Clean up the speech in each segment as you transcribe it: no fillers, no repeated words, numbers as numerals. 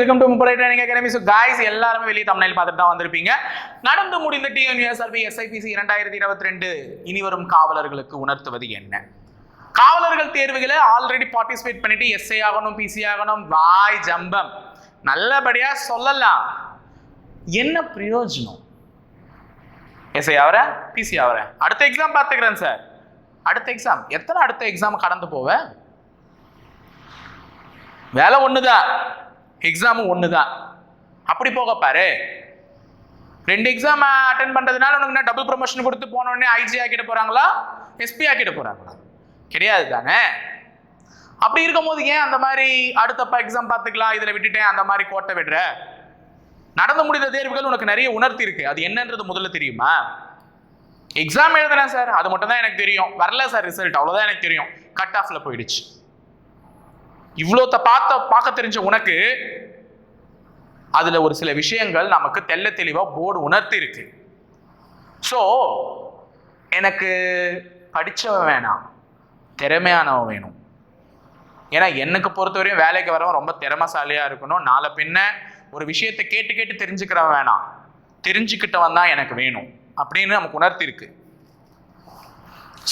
Welcome to முப்படை training academy. So guys எல்லாருமே வெளியே தமிழில் பார்த்துட்டு தான் வந்திருப்பீங்க. நடந்து முடிந்த டிஎன்யூஎஸ்ஆர்பி எஸ்ஐபிசி 2022 இனி வரும் காவலர்களுக்கு உணர்த்துவது என்ன? காவலர்கள் தேர்வுகளை ஆல்ரெடி பார்ட்டிசிபேட் பண்ணிட்டு எஸ்ஐ ஆகணும், பிசி ஆகணும், வாய் ஜம்பம் நல்லபடியா சொல்லலாம். என்ன பிரயோஜனம்? எஸ்ஐ ஆவற, பிசி ஆவற, அடுத்த எக்ஸாம் பார்த்துக்கிறேன் சார். அடுத்த எக்ஸாம் எத்தனை அடுத்த எக்ஸாம் கடந்து போவ? வேலை ஒண்ணுதான், எக்ஸாமும் ஒண்ணுதான். அப்படி போக பாரு. 2 எக்ஸாம் அட்டென்ட் பண்றதுனால உனக்கு டபுள் ப்ரொமோஷன் கொடுத்து போன உடனே ஐஜி ஆக்கிட போறாங்களா, எஸ்பி ஆக்கிட போறாங்களா? கிடையாது தானே. அப்படி இருக்கும் போது ஏன் அந்த மாதிரி அடுத்த எக்ஸாம் பார்த்துக்கலாம், இதுல விட்டுட்டேன் அந்த மாதிரி கோட்டை விடுற? நடந்து முடிந்த தேர்வுகள் உனக்கு நிறைய உணர்த்தி இருக்கு. அது என்னன்றது முதல்ல தெரியுமா? எக்ஸாம் எழுதுனேன் சார், அது மட்டும் தான் எனக்கு தெரியும். வரல சார் ரிசல்ட், அவ்வளவுதான் எனக்கு தெரியும். கட் ஆஃப்ல போயிடுச்சு. இவ்வளோத்த பார்க்க தெரிஞ்ச உனக்கு அதுல ஒரு சில விஷயங்கள் நமக்கு தெல்ல தெளிவா போர்டு உணர்த்தி இருக்கு. ஸோ எனக்கு படிச்சவன் வேணாம், திறமையானவன் வேணும். ஏன்னா எனக்கு பொறுத்தவரையும் வேலைக்கு வரவன் ரொம்ப திறமைசாலியா இருக்கணும். நாளை பின்ன ஒரு விஷயத்தை கேட்டு கேட்டு தெரிஞ்சுக்கிறவன் வேணாம், தெரிஞ்சுக்கிட்டவன் தான் எனக்கு வேணும் அப்படின்னு நமக்கு உணர்த்தி இருக்கு.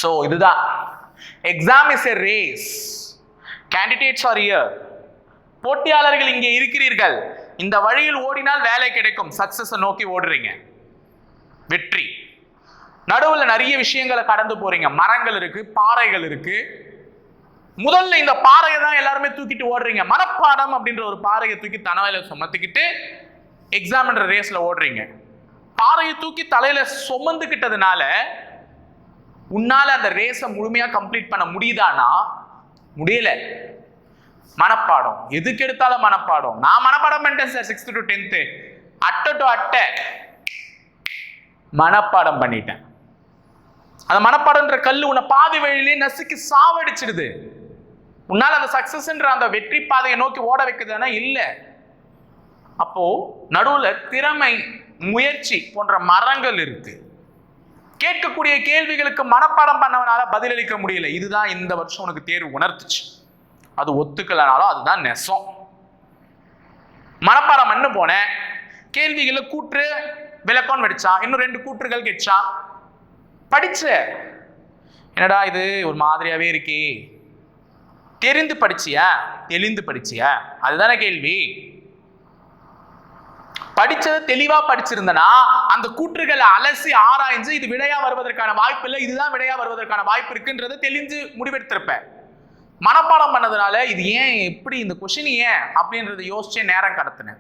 ஸோ இதுதான் exam is a race. Candidates are here. போட்டியாளர்கள் இங்கே இருக்கிறீர்கள். இந்த வழியில் ஓடினால் வேலை கிடைக்கும். சக்சஸ் நோக்கி ஓடுறீங்க, வெற்றி. நடுவில் நிறைய விஷயங்களை கடந்து போறீங்க. மரங்கள் இருக்கு, பாறைகள் இருக்கு. முதல்ல இந்த பாறையை தான் எல்லாருமே தூக்கிட்டு ஓடுறீங்க. மனப்பாடம் அப்படின்ற ஒரு பாறையை தூக்கி தலையில சுமத்துக்கிட்டு எக்ஸாம் என்ற ரேஸ்ல ஓடுறீங்க. பாறையை தூக்கி தலையில சுமந்துக்கிட்டதுனால உன்னால அந்த ரேஸை முழுமையா கம்ப்ளீட் பண்ண முடியுதானா? முடியல. மனப்பாடம், எதுக்கு எடுத்தாலும் மனப்பாடம். நான் மனப்பாடம் பண்ணிட்டேன் சார் 6th to 10th, அட்டை டு அட்டை மனப்பாடம் பண்ணிட்டேன். அந்த மனப்பாடம்ன்ற கல்லு உன்னை பாதி வழியிலே நசுக்கி சாவடிச்சிடுது. உன்னால அந்த சக்சஸ்ன்ற அந்த வெற்றி பாதையை நோக்கி ஓட வைக்குதுன்னா இல்ல. அப்போ நடுவுல திறமை, முயற்சி போன்ற மரங்கள் இருக்கு. கேட்கக்கூடிய கேள்விகளுக்கு மனப்பாடம் பண்ணவனால பதிலளிக்க முடியல. இதுதான் இந்த வருஷம் உனக்கு தேர்வு உணர்த்துச்சு. அது ஒத்துக்கலனாலும் அதுதான் நெசம். மனப்பாடம் பண்ணு போன கேள்விகளை கூற்று விளக்கம் வெடிச்சான், இன்னும் 2 கூற்றுகள் கேட்சான். படிச்ச என்னடா இது ஒரு மாதிரியாவே இருக்கே. தெரிந்து படிச்சியா, தெளிந்து படிச்சியா? அதுதானே கேள்வி. படிச்சது தெளிவா படிச்சிருந்தனா அந்த கூற்றுகளை அலசி ஆராய்ஞ்சு இது விடையா வருவதற்கான வாய்ப்பு இல்லை, இதுதான் விடையா வருவதற்கான வாய்ப்பு இருக்குன்றதை தெளிஞ்சு முடிவெடுத்திருப்பேன். மனப்பாடம் பண்ணதுனால இது ஏன், எப்படி இந்த கொஸ்டின் ஏன் அப்படின்றத யோசிச்சே நேரம் கடத்தினேன்.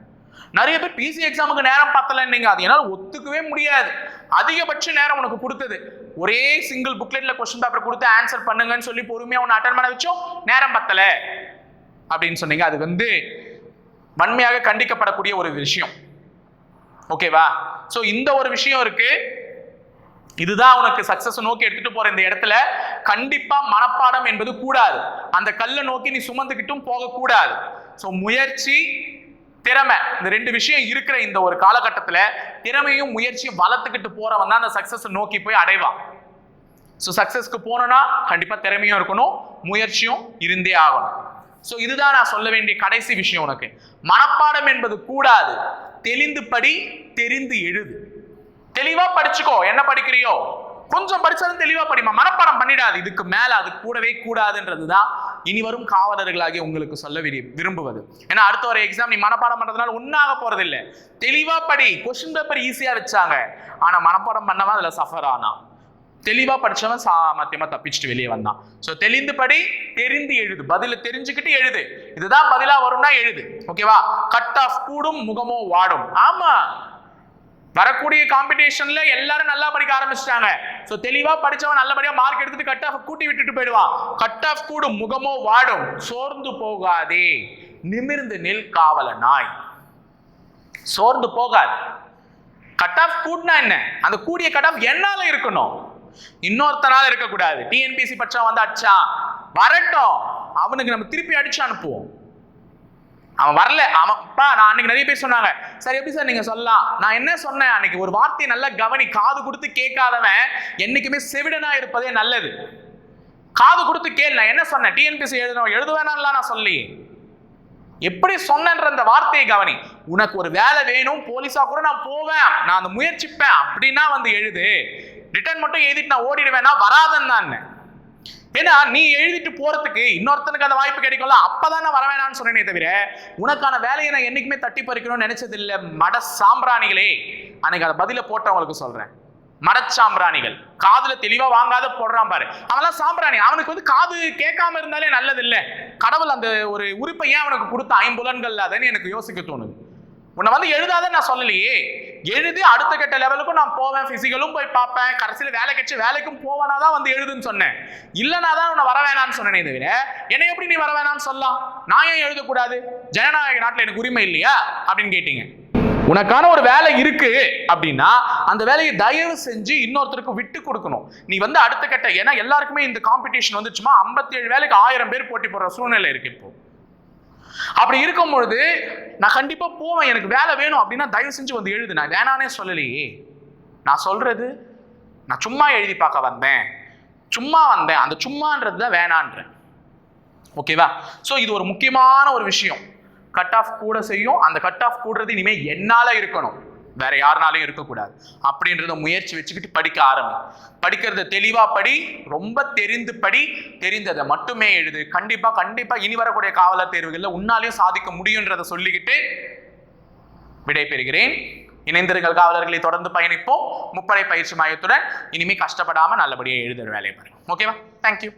நிறைய பேர் பிசி எக்ஸாமுக்கு நேரம் பத்தலைன்னீங்க. அது என்னால் ஒத்துக்கவே முடியாது. அதிகபட்ச நேரம் உனக்கு கொடுத்தது ஒரே சிங்கிள் புக்லெட்ல கொஸ்டின் பேப்பர் கொடுத்து ஆன்சர் பண்ணுங்கன்னு சொல்லி பொறுமையா உன்னை அட்டன் பண்ண வச்சோம். நேரம் பத்தல அப்படின்னு சொன்னீங்க. அது வன்மையாக கண்டிக்கப்படக்கூடிய ஒரு விஷயம். ஓகேவா? சோ இந்த ஒரு விஷயம் இருக்கு. இதுதான் உனக்கு சக்சஸ் நோக்கி எடுத்துட்டு போற இந்த இடத்துல கண்டிப்பா மனப்பாடம் என்பது கூடாது. அந்த கல்லை நோக்கி நீ சுமந்துக்கிட்டும் போக கூடாது. சோ முயற்சி, திறமை, இந்த 2 விஷயம் இருக்கிற இந்த ஒரு காலகட்டத்துல திறமையும் முயற்சியும் வளர்த்துக்கிட்டு போறவன் தான் அந்த சக்சஸ் நோக்கி போய் அடைவான். சோ சக்சஸ்க்கு போனோம்னா கண்டிப்பா திறமையும் இருக்கணும், முயற்சியும் இருந்தே ஆகணும். சோ இதுதான் நான் சொல்ல வேண்டிய கடைசி விஷயம். உனக்கு மனப்பாடம் என்பது கூடாது. தெளிந்து படி, தெரிந்து எழுது. தெளிவா படிச்சுக்கோ. என்ன படிக்கிறியோ கொஞ்சம் படிச்சாலும் தெளிவா படிமா. மனப்பாடம் பண்ணிடாது. இதுக்கு மேல அது கூடவே கூடாதுன்றதுதான் இனி வரும் காவலர்களாகிய உங்களுக்கு சொல்ல விரும்புவது. ஏன்னா அடுத்த ஒரு எக்ஸாம் நீ மனப்பாடம் பண்றதுனால ஒன்னாக போறது இல்லை. தெளிவா படி. கொஸ்டின் பேப்பர் ஈஸியா வச்சாங்க, ஆனா மனப்பாடம் பண்ணவன் அதுல சஃபர் ஆனா. தெளிவா படிச்சவன் சாமத்தியமா தப்பிச்சுட்டு வெளியே வந்தான். சோ தெளிந்து படி, தெரிந்து எழுது. பதில தெரிஞ்சுக்கிட்டு எழுது. இதுதான் பதிலா வரும்னா எழுது. ஓகேவா? கட் ஆஃப் கூடும், முகமோ வாடும். ஆமா, வரக்கூடிய காம்படிஷன்ல எல்லாரும் நல்லா படிக்க ஆரம்பிச்சிட்டாங்க. சோ தெளிவா படிச்சவன் நல்லபடியா மார்க் எடுத்துட்டு கட் ஆஃப் கூட்டி விட்டுட்டு போயிடுவான். கட் ஆஃப் கூடும், முகமோ வாடும். சோர்ந்து போகாதே, நிமிர்ந்து நில் காவலனாய். சோர்ந்து போகாது. கட் ஆஃப் கூட்டினா என்ன? அந்த கூடிய கட் ஆஃப் என்னால இருக்கணும், இன்னொருத்தனால இருக்கக்கூடாது. டிஎன்பிசி பட்சம் வந்து அடிச்சான், வரட்டும், அவனுக்கு நம்ம திருப்பி அடிச்சு அனுப்புவோம். அவன் வரல, அவன்ப்பா. நான் அன்னைக்கு நிறைய பேர் சொன்னாங்க, சார் எப்படி சார் நீங்க சொல்லலாம்? நான் என்ன சொன்னேன் அன்னைக்கு? ஒரு வார்த்தையை நல்லா கவனி. காது கொடுத்து கேட்காதவன் என்னைக்குமே செவிடனா இருப்பதே நல்லது. காது கொடுத்து கேள். நான் என்ன சொன்னேன்? டிஎன்பிசி எழுதுவேனான்லாம் நான் சொல்லி. எப்படி சொன்னன்ற அந்த வார்த்தையை கவனி. உனக்கு ஒரு வேலை வேணும், போலீஸா கூட நான் போவேன், நான் அந்த முயற்சிப்பேன் அப்படின்னா வந்து எழுது. ரிட்டர்ன் மட்டும் எழுதிட்டு நான் ஓடிடுவேன்னா வராதன்னு தான். ஏன்னா நீ எழுதிட்டு போறதுக்கு இன்னொருத்தனுக்கு அந்த வாய்ப்பு கிடைக்கும்ல, அப்பதான் நான் வர வேணாம்னு சொன்னேனே தவிர உனக்கான வேலையை நான் என்னைக்குமே தட்டி பறிக்கணும்னு நினைச்சது இல்லை. மட சாம்பிராணிகளே, அன்னைக்கு அதை பதில போட்டவங்களுக்கு சொல்றேன். மடச்சாம்பிராணிகள், காதுல தெளிவா வாங்காத போடுறான் பாரு, அவன்லாம் சாம்பிராணி. அவனுக்கு வந்து காது கேட்காம இருந்தாலே நல்லது இல்ல. கடவுள் அந்த ஒரு உறுப்பை ஏன் அவனுக்கு கொடுத்த ஐம்புலன்கள் அதுன்னு எனக்கு யோசிக்க தோணுது. உன்னை வந்து எழுதாத நான் சொல்லலையே, எழுதி அடுத்த கட்ட லெவலுக்கும் நான் போவேன், பிசிக்கலும் போய் பார்ப்பேன், கடைசியில் வேலை கட்சி வேலைக்கும் போவேனாதான் வந்து எழுதுன்னு சொன்னேன். இல்லைனா தான் உன்னை வர வேணான்னு சொன்னேனே தவிர என்னை எப்படி நீ வர வேணான்னு சொல்லலாம்? நான் ஏன் எழுதக்கூடாது? ஜனநாயக நாட்டில் எனக்கு உரிமை இல்லையா அப்படின்னு கேட்டீங்க. உனக்கான ஒரு வேலை இருக்கு அப்படின்னா அந்த வேலையை தயவு செஞ்சு இன்னொருத்தருக்கு விட்டு கொடுக்கணும். நீ வந்து அடுத்த கட்ட, ஏன்னா எல்லாருக்குமே இந்த காம்படிஷன் வந்து சும்மா 57 வேலைக்கு 1000 பேர் போட்டி போடுற சூழ்நிலை இருக்கு இப்போ. அப்படி இருக்கும் பொழுது நான் கண்டிப்பா போவேன், எனக்கு வேலை வேணும் அப்படின்னா தயவு செஞ்சு வந்து எழுது. நான் வேணானே சொல்லலையே. நான் சொல்றது, நான் சும்மா எழுதி பார்க்க வந்தேன், சும்மா வந்தேன், அந்த சும்மான்றது தான் வேணான்றேன். ஓகேவா? ஸோ இது ஒரு முக்கியமான ஒரு விஷயம். கட் ஆஃப் கூட செய்யும். அந்த கட் ஆஃப் கூடுறது இனிமே என்னால இருக்கணும், வேற யாருனாலையும் இருக்கக்கூடாது அப்படின்றத முயற்சி வச்சுக்கிட்டு படிக்க ஆரம்பி. படிக்கிறத தெளிவா படி, ரொம்ப தெரிந்து படி, தெரிந்ததை மட்டுமே எழுது. கண்டிப்பா கண்டிப்பா இனி வரக்கூடிய காவலர் தேர்வுகளில் உன்னாலையும் சாதிக்க முடியுன்றதை சொல்லிக்கிட்டு விடைபெறுகிறேன். இணைந்திருங்கள் காவலர்களை, தொடர்ந்து பயணிப்போம். முப்படை பயிற்சி மையத்துடன் இனிமே கஷ்டப்படாம நல்லபடியாக எழுதுற வேலையை பாருங்க. ஓகேவா? தேங்க்யூ.